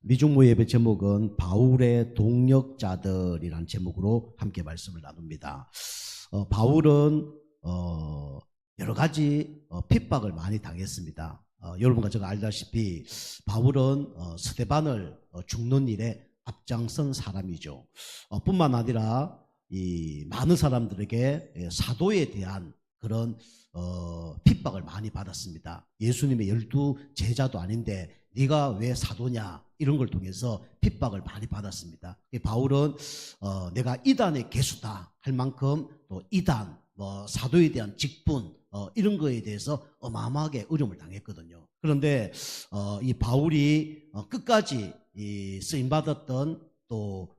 미중모 예배 제목은 바울의 동역자들이라는 제목으로 함께 말씀을 나눕니다. 바울은 여러 가지 핍박을 많이 당했습니다. 여러분과 제가 알다시피 바울은 스데반을 죽는 일에 앞장선 사람이죠. 뿐만 아니라 이 많은 사람들에게 사도에 대한 그런 핍박을 많이 받았습니다. 예수님의 12 제자도 아닌데 네가 왜 사도냐, 이런 걸 통해서 핍박을 많이 받았습니다. 바울은 내가 이단의 개수다 할 만큼 또 이단, 사도에 대한 직분, 이런 거에 대해서 어마어마하게 어려움을 당했거든요. 그런데 이 바울이 끝까지 쓰임받았던 또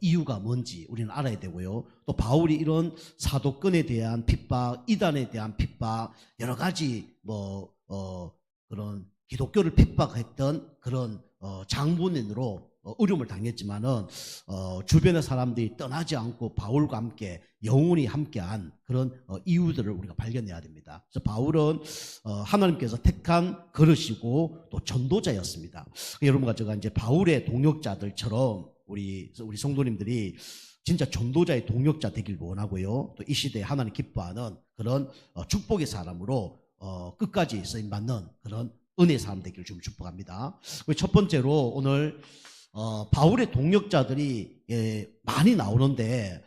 이유가 뭔지 우리는 알아야 되고요. 또 바울이 이런 사도권에 대한 핍박, 이단에 대한 핍박, 여러 가지 그런 기독교를 핍박했던 그런 장본인으로 어려움을 당했지만은 주변의 사람들이 떠나지 않고 바울과 함께 영원히 함께한 그런 이유들을 우리가 발견해야 됩니다. 그래서 바울은 하나님께서 택한 그릇이고 또 전도자였습니다. 여러분과 제가 이제 바울의 동역자들처럼 우리 성도님들이 진짜 전도자의 동역자 되길 원하고요. 또 이 시대에 하나님 기뻐하는 그런 축복의 사람으로 끝까지 쓰임받는 그런 은혜의 사람 되기를 좀 축복합니다. 첫 번째로 오늘 바울의 동역자들이 많이 나오는데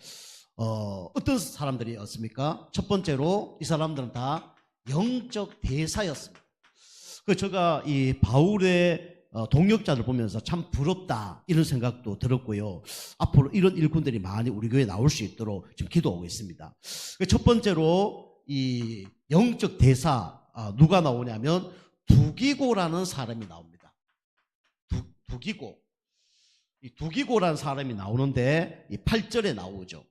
어떤 사람들이었습니까? 첫 번째로 이 사람들은 다 영적 대사였습니다. 제가 이 바울의 동역자들 보면서 참 부럽다, 이런 생각도 들었고요. 앞으로 이런 일꾼들이 많이 우리 교회에 나올 수 있도록 지금 기도하고 있습니다. 첫 번째로 이 영적 대사 누가 나오냐면 두기고라는 사람이 나옵니다. 두기고. 이 두기고라는 사람이 나오는데 이 8절에 나오죠.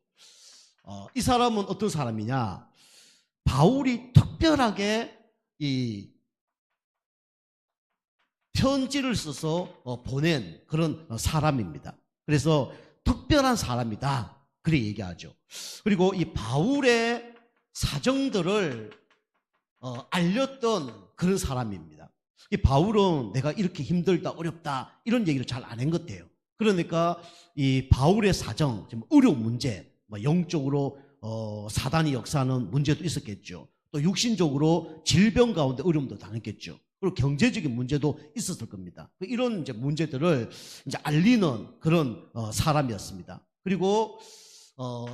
이 사람은 어떤 사람이냐? 바울이 특별하게 이 편지를 써서 보낸 그런 사람입니다. 그래서 특별한 사람이다, 그렇게 얘기하죠. 그리고 이 바울의 사정들을 알렸던 그런 사람입니다. 이 바울은 내가 이렇게 힘들다, 어렵다, 이런 얘기를 잘 안 한 것 같아요. 그러니까 이 바울의 사정, 어려운 문제, 영적으로 사단이 역사하는 문제도 있었겠죠. 또 육신적으로 질병 가운데 어려움도 당했겠죠. 그리고 경제적인 문제도 있었을 겁니다. 이런 이제 문제들을 이제 알리는 그런 사람이었습니다. 그리고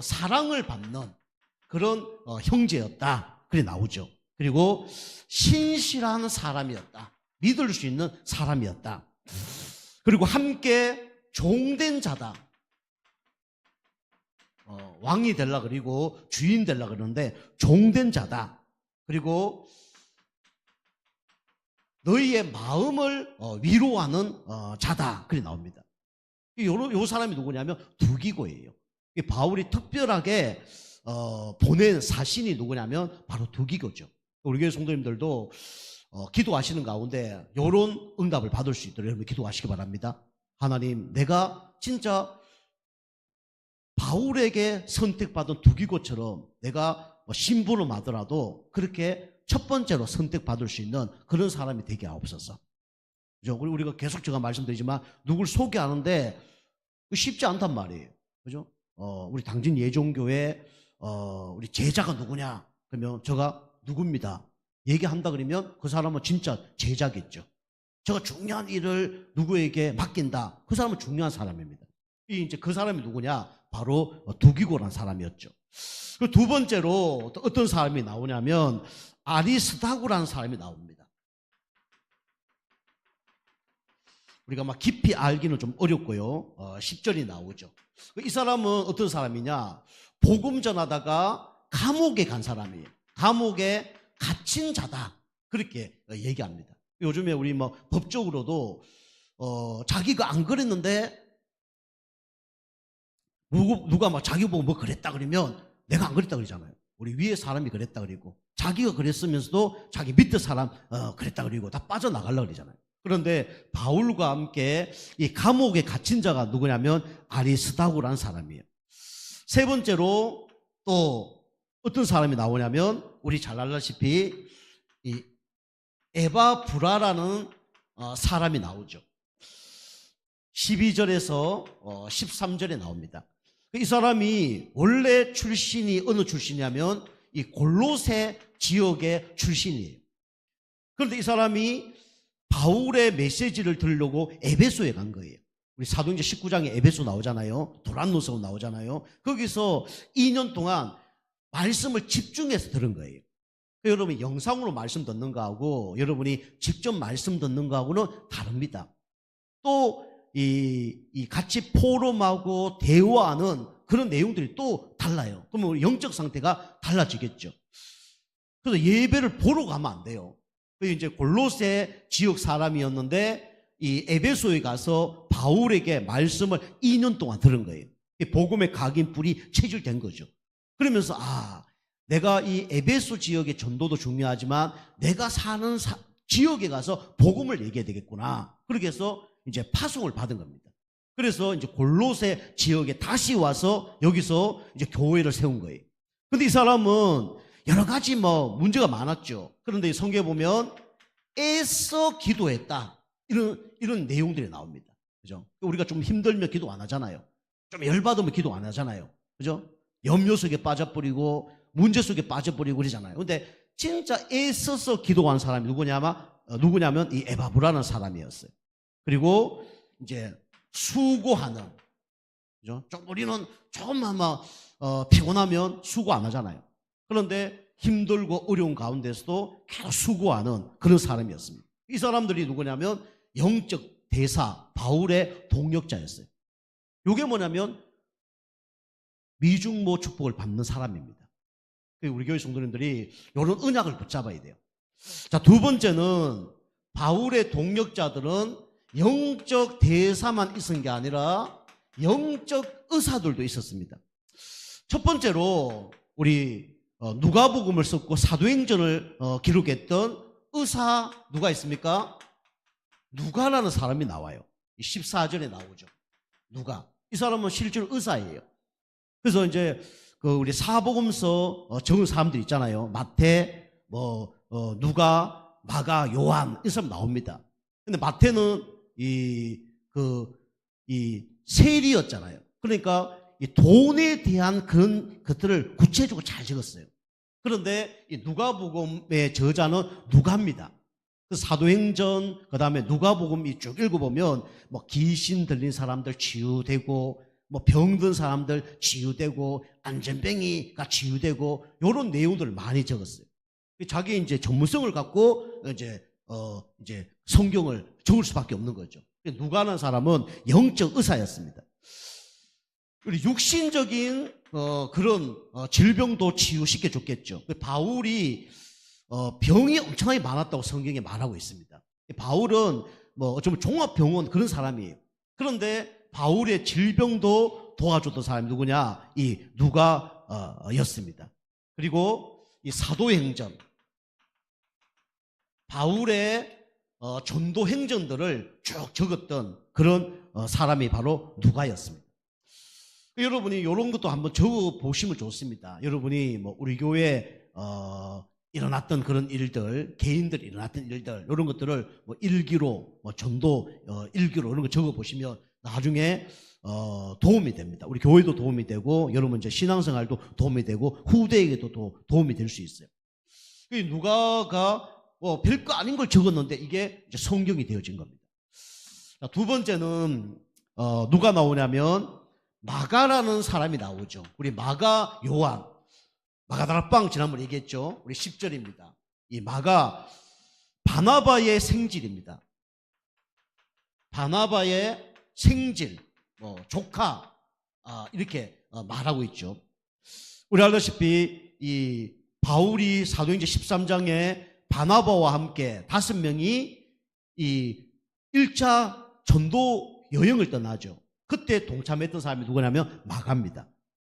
사랑을 받는 그런 형제였다, 그래 나오죠. 그리고 신실한 사람이었다, 믿을 수 있는 사람이었다. 그리고 함께 종된 자다. 왕이 되려 그리고 주인 되려 그러는데 종된 자다. 그리고 너희의 마음을 위로하는 자다, 그래 나옵니다. 이 사람이 누구냐면 두기고예요. 바울이 특별하게 보낸 사신이 누구냐면 바로 두기고죠. 우리 교회 성도님들도 기도하시는 가운데 이런 응답을 받을 수 있도록 여러분 기도하시기 바랍니다. 하나님, 내가 진짜 바울에게 선택받은 두기고처럼 내가 신부를 하더라도 그렇게 첫 번째로 선택받을 수 있는 그런 사람이 되게 하옵소서. 그죠? 우리가 계속 제가 말씀드리지만 누굴 소개하는데 쉽지 않단 말이에요. 그죠? 우리 당진 예종교회 우리 제자가 누구냐? 그러면 제가 누굽니다. 얘기한다 그러면 그 사람은 진짜 제자겠죠. 제가 중요한 일을 누구에게 맡긴다. 그 사람은 중요한 사람입니다. 이제 그 사람이 누구냐? 바로 두기고라는 사람이었죠. 그리고 두 번째로 또 어떤 사람이 나오냐면 아리스다고라는 사람이 나옵니다. 우리가 막 깊이 알기는 좀 어렵고요. 10절이 나오죠. 이 사람은 어떤 사람이냐? 복음 전하다가 감옥에 간 사람이에요. 감옥에 갇힌 자다, 그렇게 얘기합니다. 요즘에 우리 법적으로도 자기가 안 그랬는데 누가 막 자기 보고 그랬다 그러면 내가 안 그랬다 그러잖아요. 우리 위에 사람이 그랬다 그러고 자기가 그랬으면서도 자기 밑에 사람 그랬다 그러고 다 빠져나가려고 그러잖아요. 그런데 바울과 함께 이 감옥에 갇힌 자가 누구냐면 아리스다고라는 사람이에요. 세 번째로 또 어떤 사람이 나오냐면 우리 잘 알다시피 이 에바브라라는 사람이 나오죠. 12절에서 13절에 나옵니다. 이 사람이 원래 출신이 어느 출신이냐면 이 골로새 지역의 출신이에요. 그런데 이 사람이 바울의 메시지를 들으려고 에베소에 간 거예요. 우리 사도행전 19장에 에베소 나오잖아요. 도란노서 나오잖아요. 거기서 2년 동안 말씀을 집중해서 들은 거예요. 여러분이 영상으로 말씀 듣는 거하고 여러분이 직접 말씀 듣는 거하고는 다릅니다. 또 이 같이 포럼하고 대화하는 그런 내용들이 또 달라요. 그러면 영적 상태가 달라지겠죠. 그래서 예배를 보러 가면 안 돼요. 이제 골로새 지역 사람이었는데 이 에베소에 가서 바울에게 말씀을 2년 동안 들은 거예요. 복음의 각인뿔이 체질된 거죠. 그러면서 내가 이 에베소 지역의 전도도 중요하지만 내가 사는 지역에 가서 복음을 얘기해야 되겠구나. 그렇게 해서 이제 파송을 받은 겁니다. 그래서 이제 골로새 지역에 다시 와서 여기서 이제 교회를 세운 거예요. 근데 이 사람은 여러 가지 문제가 많았죠. 그런데 성경에 보면 애써 기도했다. 이런 내용들이 나옵니다. 그죠? 우리가 좀 힘들면 기도 안 하잖아요. 좀 열받으면 기도 안 하잖아요. 그죠? 염려 속에 빠져버리고 문제 속에 빠져버리고 그러잖아요. 근데 진짜 애써서 기도한 사람이 누구냐면 이 에바브라는 사람이었어요. 그리고 이제 수고하는, 그죠? 우리는 조금만 피곤하면 수고 안 하잖아요. 그런데 힘들고 어려운 가운데서도 계속 수고하는 그런 사람이었습니다. 이 사람들이 누구냐면 영적 대사 바울의 동역자였어요. 이게 뭐냐면 미중모 축복을 받는 사람입니다. 우리 교회 성도님들이 이런 언약을 붙잡아야 돼요. 자, 두 번째는 바울의 동역자들은 영적 대사만 있은 게 아니라 영적 의사들도 있었습니다. 첫 번째로 우리 누가복음을 썼고 사도행전을 기록했던 의사 누가 있습니까? 누가라는 사람이 나와요. 14절에 나오죠. 누가. 이 사람은 실제로 의사예요. 그래서 이제 우리 사복음서 적은 사람들 있잖아요. 마태, 누가, 마가, 요한 이 사람 나옵니다. 근데 마태는 이 세리였잖아요. 그러니까 이 돈에 대한 그런 것들을 구체적으로 잘 적었어요. 그런데 이 누가복음의 저자는 누가입니다. 그 사도행전 그다음에 누가복음이 쭉 읽어보면 귀신 들린 사람들 치유되고 병든 사람들 치유되고 안전뱅이가 치유되고 이런 내용들을 많이 적었어요. 자기 이제 전문성을 갖고 이제 성경을 적을 수밖에 없는 거죠. 누가라는 사람은 영적 의사였습니다. 우리 육신적인 그런 질병도 치유시켜 줬겠죠. 바울이 병이 엄청나게 많았다고 성경에 말하고 있습니다. 바울은 어쩌면 종합병원 그런 사람이에요. 그런데 바울의 질병도 도와줬던 사람이 누구냐? 이 누가였습니다. 그리고 이 사도행전 바울의 전도 행전들을 쭉 적었던 그런 사람이 바로 누가였습니다. 여러분이 이런 것도 한번 적어 보시면 좋습니다. 여러분이 우리 교회에 일어났던 그런 일들, 개인들이 일어났던 일들, 이런 것들을 일기로, 전도 일기로 이런 거 적어 보시면 나중에 도움이 됩니다. 우리 교회도 도움이 되고, 여러분 이제 신앙생활도 도움이 되고, 후대에게도 도움이 될 수 있어요. 누가가 별거 아닌 걸 적었는데 이게 이제 성경이 되어진 겁니다. 자, 두 번째는 누가 나오냐면 마가라는 사람이 나오죠. 우리 마가 요한, 마가다락방 지난번에 얘기했죠. 우리 10절입니다. 이 마가 바나바의 생질입니다. 바나바의 생질, 조카 이렇게 말하고 있죠. 우리 알다시피 이 바울이 사도행전 13장에 바나바와 함께 5명이 이 1차 전도 여행을 떠나죠. 그때 동참했던 사람이 누구냐면 마가입니다.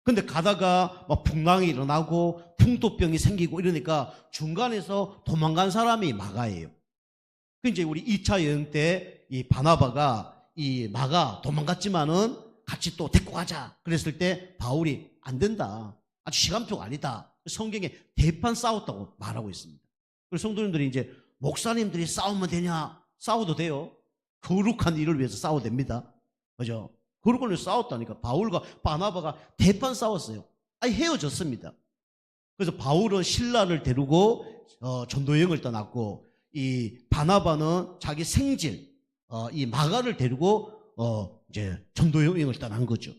근데 가다가 풍랑이 일어나고 풍토병이 생기고 이러니까 중간에서 도망간 사람이 마가예요. 이제 우리 2차 여행 때 이 바나바가 이 마가 도망갔지만은 같이 또 데리고 가자 그랬을 때 바울이 안 된다. 아주 시간표가 아니다. 성경에 대판 싸웠다고 말하고 있습니다. 그래서 성도님들이 이제 목사님들이 싸우면 되냐? 싸워도 돼요. 거룩한 일을 위해서 싸워도 됩니다. 그죠? 그러고는 싸웠다니까. 바울과 바나바가 대판 싸웠어요. 아니, 헤어졌습니다. 그래서 바울은 신라를 데리고 전도 여행을 떠났고, 이 바나바는 자기 생질 이 마가를 데리고 이제 전도 여행을 떠난 거죠.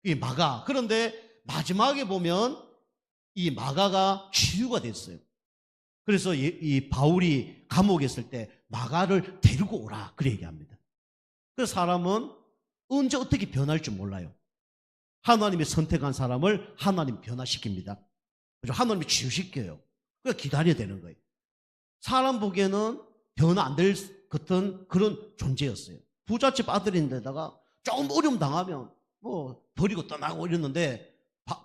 이 마가. 그런데 마지막에 보면 이 마가가 치유가 됐어요. 그래서 이 바울이 감옥에 있을 때 마가를 데리고 오라 그래 얘기합니다. 그래서 사람은 언제 어떻게 변할지 몰라요. 하나님이 선택한 사람을 하나님 변화시킵니다. 그죠? 하나님이 치유시켜요. 그러니까 기다려야 되는 거예요. 사람 보기에는 변화 안 될 같은 그런 존재였어요. 부잣집 아들인데다가 조금 어려움 당하면 뭐 버리고 떠나고 이랬는데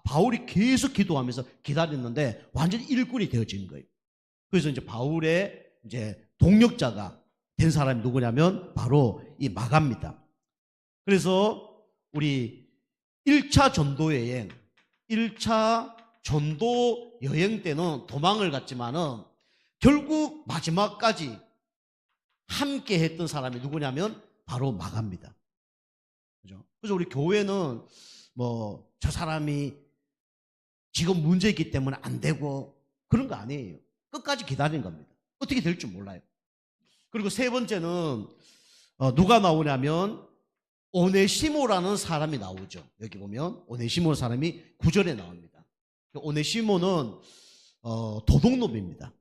바울이 계속 기도하면서 기다렸는데 완전히 일꾼이 되어진 거예요. 그래서 이제 바울의 이제 동력자가 된 사람이 누구냐면 바로 이 마가입니다. 그래서 우리 1차 전도 여행, 1차 전도 여행 때는 도망을 갔지만은 결국 마지막까지 함께 했던 사람이 누구냐면 바로 마가입니다. 그죠? 그래서 우리 교회는 뭐 저 사람이 지금 문제이기 때문에 안 되고 그런 거 아니에요. 끝까지 기다리는 겁니다. 어떻게 될지 몰라요. 그리고 세 번째는 누가 나오냐면 오네시모라는 사람이 나오죠. 여기 보면 오네시모라는 사람이 9절에 나옵니다. 오네시모는 도둑놈입니다.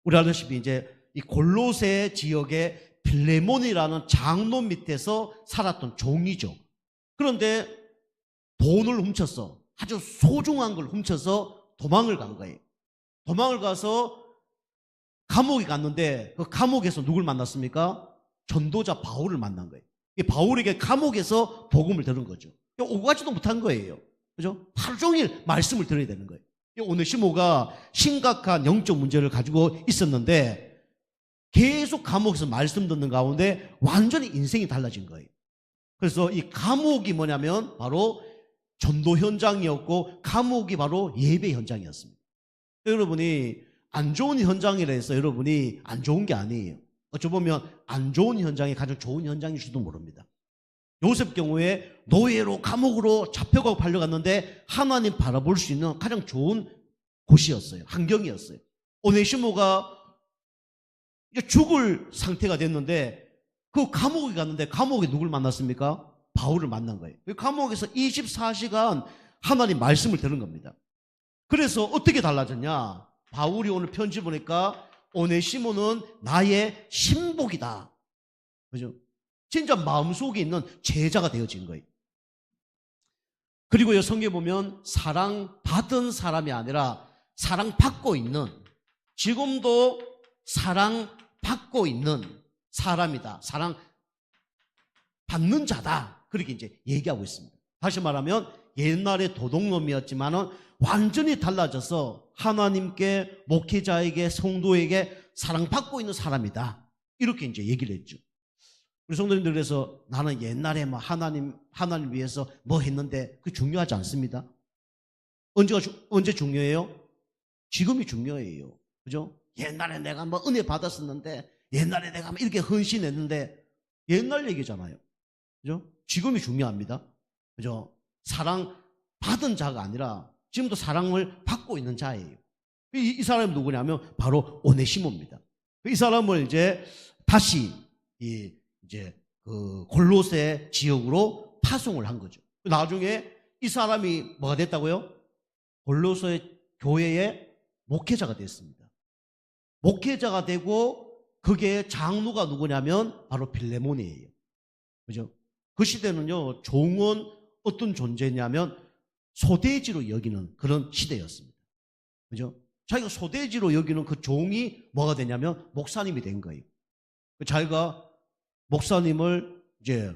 우리 알다시피 이제 이 골로새 지역의 빌레몬이라는 장로 밑에서 살았던 종이죠. 그런데 돈을 훔쳐서 아주 소중한 걸 훔쳐서 도망을 간 거예요. 도망을 가서 감옥에 갔는데 그 감옥에서 누굴 만났습니까? 전도자 바울을 만난 거예요. 바울에게 감옥에서 복음을 들은 거죠. 오고 가지도 못한 거예요. 그죠? 하루 종일 말씀을 들어야 되는 거예요. 오네시모가 심각한 영적 문제를 가지고 있었는데 계속 감옥에서 말씀 듣는 가운데 완전히 인생이 달라진 거예요. 그래서 이 감옥이 뭐냐면 바로 전도 현장이었고 감옥이 바로 예배 현장이었습니다. 여러분이 안 좋은 현장이라 해서 여러분이 안 좋은 게 아니에요. 어찌 보면 안 좋은 현장이 가장 좋은 현장일지도 모릅니다. 요셉 경우에 노예로 감옥으로 잡혀가고 팔려갔는데 하나님 바라볼 수 있는 가장 좋은 곳이었어요. 환경이었어요. 오네시모가 이제 죽을 상태가 됐는데 그 감옥에 갔는데 감옥에 누굴 만났습니까? 바울을 만난 거예요. 감옥에서 24시간 하나님 말씀을 들은 겁니다. 그래서 어떻게 달라졌냐? 바울이 오늘 편지 보니까 오네시모는 나의 신복이다. 그죠? 진짜 마음속에 있는 제자가 되어진 거예요. 그리고 성경에 보면 사랑받은 사람이 아니라 사랑받고 있는, 지금도 사랑받고 있는 사람이다. 사랑받는 자다. 그렇게 이제 얘기하고 있습니다. 다시 말하면 옛날에 도둑놈이었지만은 완전히 달라져서 하나님께, 목회자에게, 성도에게 사랑받고 있는 사람이다. 이렇게 이제 얘기를 했죠. 우리 성도님들, 그래서 나는 옛날에 뭐 하나님 위해서 뭐 했는데 그게 중요하지 않습니다. 언제 중요해요? 지금이 중요해요. 그죠? 옛날에 내가 뭐 은혜 받았었는데, 옛날에 내가 뭐 이렇게 헌신했는데, 옛날 얘기잖아요. 그죠? 지금이 중요합니다. 그죠? 사랑 받은 자가 아니라 지금도 사랑을 받고 있는 자예요. 이 사람이 누구냐면 바로 오네시모입니다. 이 사람을 이제 다시 이제 그 골로새 지역으로 파송을 한 거죠. 나중에 이 사람이 뭐가 됐다고요? 골로새 교회의 목회자가 됐습니다. 목회자가 되고 그게 장로가 누구냐면 바로 빌레몬이에요. 그죠? 그 시대는요, 종은 어떤 존재냐면 소대지로 여기는 그런 시대였습니다. 그죠? 자기가 소대지로 여기는 그 종이 뭐가 되냐면 목사님이 된 거예요. 자기가 목사님을 이제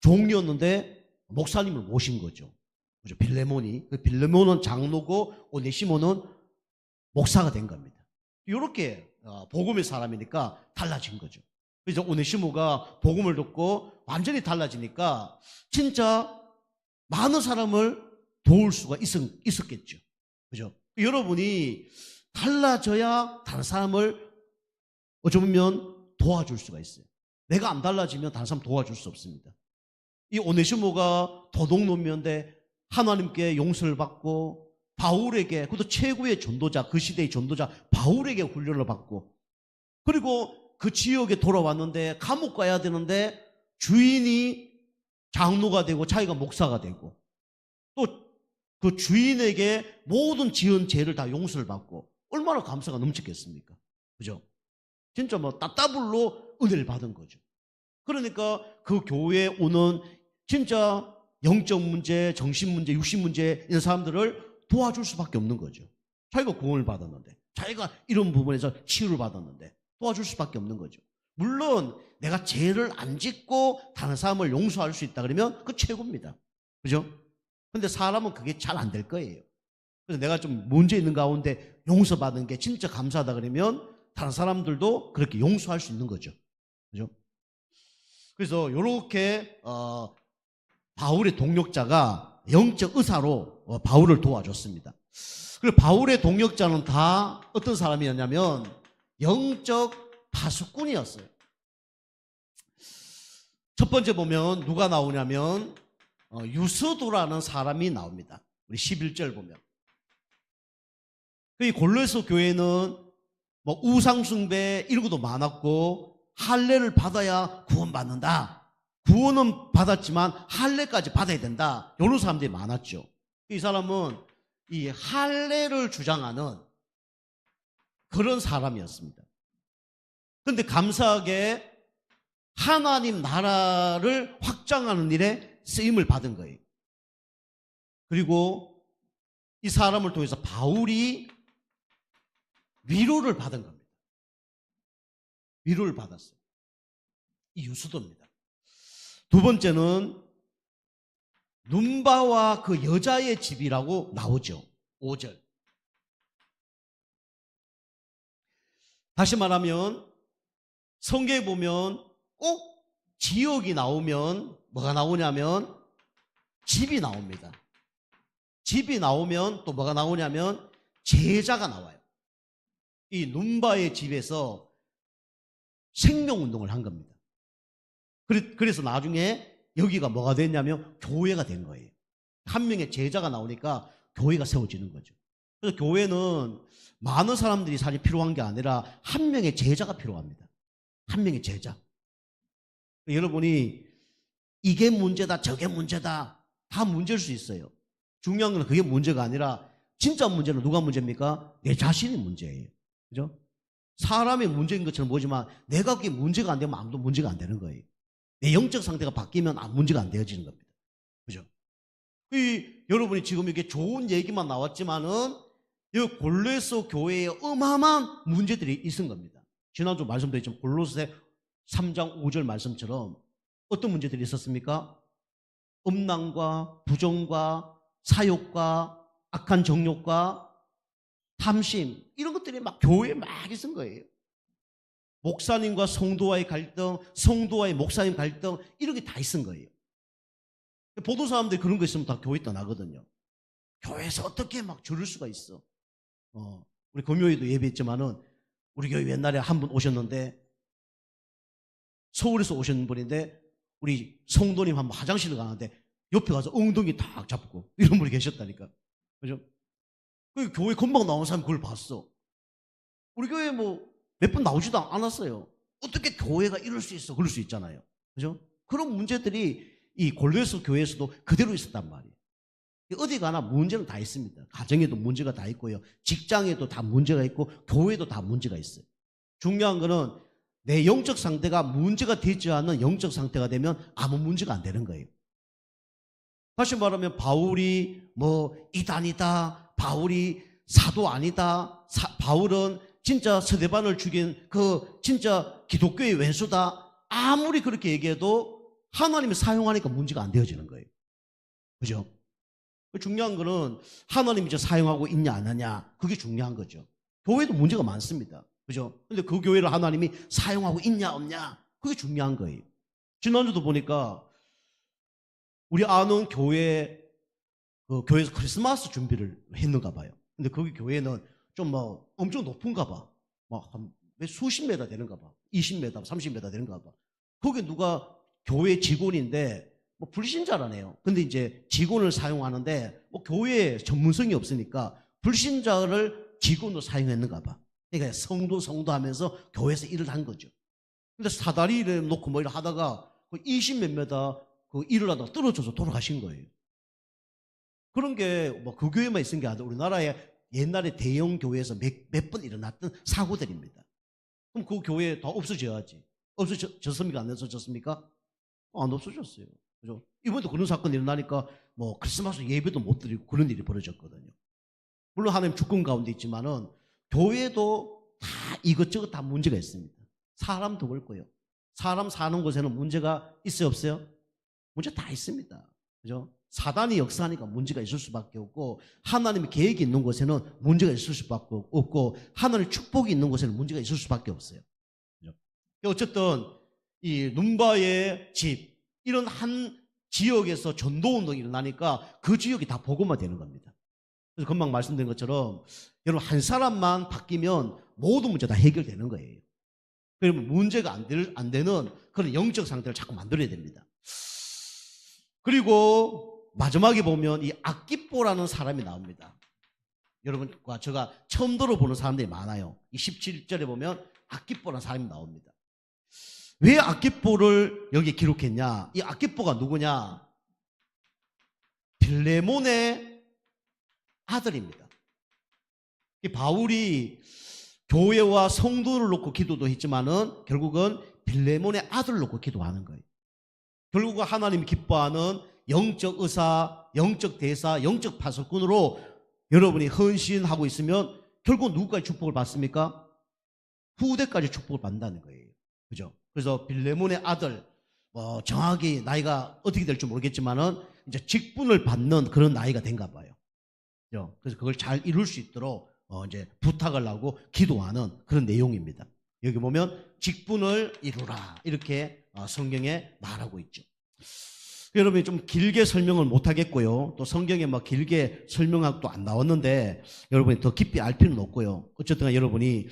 종이었는데 목사님을 모신 거죠. 그죠? 빌레몬이. 그 빌레몬은 장로고 오네시모는 목사가 된 겁니다. 이렇게 복음의 사람이니까 달라진 거죠. 그래서 오네시모가 복음을 듣고 완전히 달라지니까 진짜 많은 사람을 도울 수가 있었겠죠. 그죠? 여러분이 달라져야 다른 사람을 어쩌면 도와줄 수가 있어요. 내가 안 달라지면 다른 사람 도와줄 수 없습니다. 이 오네시모가 도둑놈이었는데 하나님께 용서를 받고 바울에게, 그것도 최고의 전도자, 그 시대의 전도자 바울에게 훈련을 받고, 그리고 그 지역에 돌아왔는데 감옥 가야 되는데 주인이 장로가 되고 자기가 목사가 되고, 또 그 주인에게 모든 지은 죄를 다 용서를 받고, 얼마나 감사가 넘치겠습니까? 그죠? 진짜 뭐 따따블로 은혜를 받은 거죠. 그러니까 그 교회에 오는 진짜 영적 문제, 정신 문제, 육신 문제 있는 사람들을 도와줄 수밖에 없는 거죠. 자기가 구원을 받았는데, 자기가 이런 부분에서 치유를 받았는데 도와줄 수밖에 없는 거죠. 물론 내가 죄를 안 짓고 다른 사람을 용서할 수 있다 그러면 그 최고입니다. 그죠? 근데 사람은 그게 잘 안 될 거예요. 그래서 내가 좀 문제 있는 가운데 용서받은 게 진짜 감사하다 그러면 다른 사람들도 그렇게 용서할 수 있는 거죠. 그죠? 그래서 이렇게 바울의 동력자가 영적 의사로 바울을 도와줬습니다. 그리고 바울의 동력자는 다 어떤 사람이었냐면 영적 파수꾼이었어요. 첫 번째 보면 누가 나오냐면 유스도라는 사람이 나옵니다. 우리 11절 보면. 이 골로새 교회는 뭐 우상숭배 이런 것도 많았고, 할례를 받아야 구원받는다. 구원은 받았지만 할례까지 받아야 된다. 이런 사람들이 많았죠. 이 사람은 이 할례를 주장하는 그런 사람이었습니다. 그런데 감사하게 하나님 나라를 확장하는 일에 쓰임을 받은 거예요. 그리고 이 사람을 통해서 바울이 위로를 받은 겁니다. 위로를 받았어요. 이 유수도입니다. 두 번째는 눈바와 그 여자의 집이라고 나오죠. 5절. 다시 말하면 성경에 보면 꼭 지역이 나오면 뭐가 나오냐면 집이 나옵니다. 집이 나오면 또 뭐가 나오냐면 제자가 나와요. 이 눈바의 집에서 생명운동을 한 겁니다. 그래서 나중에 여기가 뭐가 됐냐면 교회가 된 거예요. 한 명의 제자가 나오니까 교회가 세워지는 거죠. 그래서 교회는 많은 사람들이 사실 필요한 게 아니라 한 명의 제자가 필요합니다. 한 명의 제자. 여러분이 이게 문제다, 저게 문제다, 다 문제일 수 있어요. 중요한 건 그게 문제가 아니라 진짜 문제는 누가 문제입니까? 내 자신이 문제예요. 그죠? 사람의 문제인 것처럼 보지만 내가 그게 문제가 안 되면 아무도 문제가 안 되는 거예요. 내 영적 상태가 바뀌면 문제가 안 되어지는 겁니다. 그죠? 여러분이 지금 이게 좋은 얘기만 나왔지만은 이 골로새 교회에 어마어마한 문제들이 있은 겁니다. 지난주 말씀드렸지만 골로새 3장 5절 말씀처럼 어떤 문제들이 있었습니까? 음란과 부정과 사욕과 악한 정욕과 탐심, 이런 것들이 막 교회에 막 있은 거예요. 목사님과 성도와의 갈등, 성도와의 목사님 갈등, 이런 게 다 있은 거예요. 보통 사람들이 그런 거 있으면 다 교회 떠나거든요. 교회에서 어떻게 막 저럴 수가 있어. 우리 금요일도 예배했지만은 우리 교회 옛날에 한 분 오셨는데, 서울에서 오신 분인데 우리 성도님 한 번 화장실을 가는데 옆에 가서 엉덩이 탁 잡고 이런 분이 계셨다니까. 그죠? 그 교회 금방 나온 사람이 그걸 봤어. 우리 교회 뭐 몇 번 나오지도 않았어요. 어떻게 교회가 이럴 수 있어? 그럴 수 있잖아요. 그죠? 그런 문제들이 이 골로새 교회에서도 그대로 있었단 말이에요. 어디 가나 문제는 다 있습니다. 가정에도 문제가 다 있고요. 직장에도 다 문제가 있고 교회도 다 문제가 있어요. 중요한 거는 내 영적 상태가 문제가 되지 않는 영적 상태가 되면 아무 문제가 안 되는 거예요. 다시 말하면 바울이 뭐 이단이다, 바울이 사도 아니다, 바울은 진짜 스데반을 죽인 그 진짜 기독교의 왼수다, 아무리 그렇게 얘기해도 하나님이 사용하니까 문제가 안 되어지는 거예요. 그죠? 중요한 거는 하나님이 저 사용하고 있냐 안 하냐, 그게 중요한 거죠. 교회도 문제가 많습니다. 그죠? 근데 그 교회를 하나님이 사용하고 있냐 없냐, 그게 중요한 거예요. 지난주도 보니까 우리 아는 교회에서 크리스마스 준비를 했는가 봐요. 근데 거기 교회는 좀 뭐 엄청 높은가 봐. 막 한 수십 메다 되는가 봐. 20m, 30m 되는가 봐. 거기 누가 교회 직원인데 뭐 불신자라네요. 근데 이제 직원을 사용하는데 뭐 교회에 전문성이 없으니까 불신자를 직원으로 사용했는가 봐. 그러니까 성도 하면서 교회에서 일을 한 거죠. 근데 사다리를 놓고 뭐 이를 하다가 20몇 미터 그 일을 하다가 떨어져서 돌아가신 거예요. 그런 게 뭐 그 교회만 있은 게 아니라 우리나라에 옛날에 대형 교회에서 몇 번 일어났던 사고들입니다. 그럼 그 교회 다 없어져야지. 없어졌습니까? 안 없어졌습니까? 안 없어졌어요. 그죠? 이번에도 그런 사건이 일어나니까 뭐 크리스마스 예배도 못 드리고 그런 일이 벌어졌거든요. 물론 하나님 주권 가운데 있지만은 교회도 다 이것저것 다 문제가 있습니다. 사람도 그렇고요. 사람 사는 곳에는 문제가 있어요, 없어요? 문제 다 있습니다. 그죠? 사단이 역사하니까 문제가 있을 수밖에 없고, 하나님의 계획이 있는 곳에는 문제가 있을 수밖에 없고, 하나님의 축복이 있는 곳에는 문제가 있을 수밖에 없어요. 그죠? 어쨌든 이 눈바의 집, 이런 한 지역에서 전도운동이 일어나니까 그 지역이 다 복음화 되는 겁니다. 그래서 금방 말씀드린 것처럼 여러분 한 사람만 바뀌면 모든 문제 다 해결되는 거예요. 그러면 문제가 안 되는 그런 영적 상태를 자꾸 만들어야 됩니다. 그리고 마지막에 보면 이 아키뽀라는 사람이 나옵니다. 여러분과 제가 처음 들어보는 사람들이 많아요. 이 17절에 보면 아키뽀라는 사람이 나옵니다. 왜 아키뽀를 여기 기록했냐? 이 아키뽀가 누구냐? 빌레몬의 아들입니다. 이 바울이 교회와 성도를 놓고 기도도 했지만은 결국은 빌레몬의 아들을 놓고 기도하는 거예요. 결국은 하나님이 기뻐하는 영적 의사, 영적 대사, 영적 파수꾼으로 여러분이 헌신하고 있으면 결국 누구까지 축복을 받습니까? 후대까지 축복을 받는다는 거예요. 그죠? 그래서 빌레몬의 아들, 정확히 나이가 어떻게 될지 모르겠지만은 이제 직분을 받는 그런 나이가 된가 봐요. 그죠? 그래서 그걸 잘 이룰 수 있도록 이제 부탁을 하고 기도하는 그런 내용입니다. 여기 보면 직분을 이루라 이렇게 성경에 말하고 있죠. 여러분이 좀 길게 설명을 못 하겠고요. 또 성경에 막 길게 설명하고 또 안 나왔는데 여러분이 더 깊이 알 필요는 없고요. 어쨌든 여러분이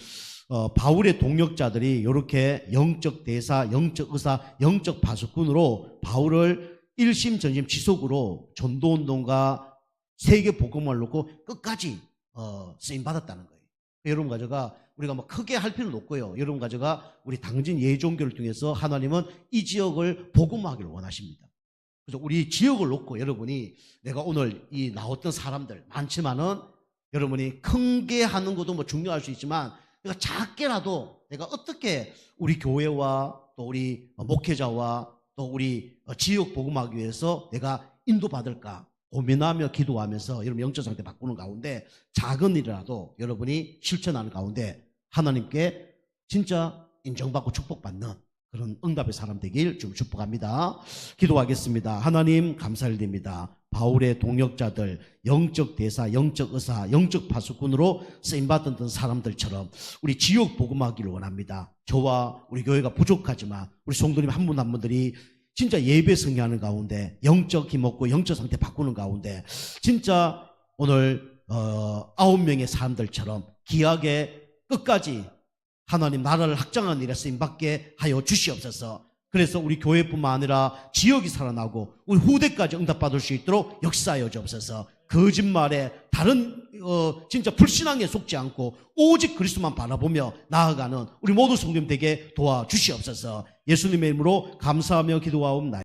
바울의 동역자들이 이렇게 영적 대사, 영적 의사, 영적 파수꾼으로 바울을 일심전심 지속으로 전도운동과 세계 복음을 놓고 끝까지 쓰임 받았다는 거예요. 여러분 가져가 우리가 뭐 크게 할 필요는 없고요. 여러분 가져가 우리 당진 예종교를 통해서 하나님은 이 지역을 복음화하기를 원하십니다. 그래서 우리 지역을 놓고 여러분이 내가 오늘 이 나왔던 사람들 많지만은 여러분이 큰 게 하는 것도 뭐 중요할 수 있지만 내가 작게라도 내가 어떻게 우리 교회와 또 우리 목회자와 또 우리 지역 복음하기 위해서 내가 인도받을까 고민하며 기도하면서 여러분 영적 상태 바꾸는 가운데 작은 일이라도 여러분이 실천하는 가운데 하나님께 진짜 인정받고 축복받는 그런 응답의 사람 되길 좀 축복합니다. 기도하겠습니다. 하나님 감사드립니다. 바울의 동역자들, 영적 대사, 영적 의사, 영적 파수꾼으로 쓰임받던 사람들처럼 우리 지역 복음하기를 원합니다. 저와 우리 교회가 부족하지만 우리 성도님 한 분 한 분들이 진짜 예배 승리하는 가운데 영적 힘 얻고 영적 상태 바꾸는 가운데 진짜 오늘 9명의 사람들처럼 귀하게 끝까지 하나님 나라를 확장하는 일에 쓰임받게 하여 주시옵소서. 그래서 우리 교회뿐만 아니라 지역이 살아나고 우리 후대까지 응답받을 수 있도록 역사하여 주옵소서. 거짓말에 다른 진짜 불신앙에 속지 않고 오직 그리스도만 바라보며 나아가는 우리 모두 성도님 되게 도와주시옵소서. 예수님의 이름으로 감사하며 기도하옵나이다.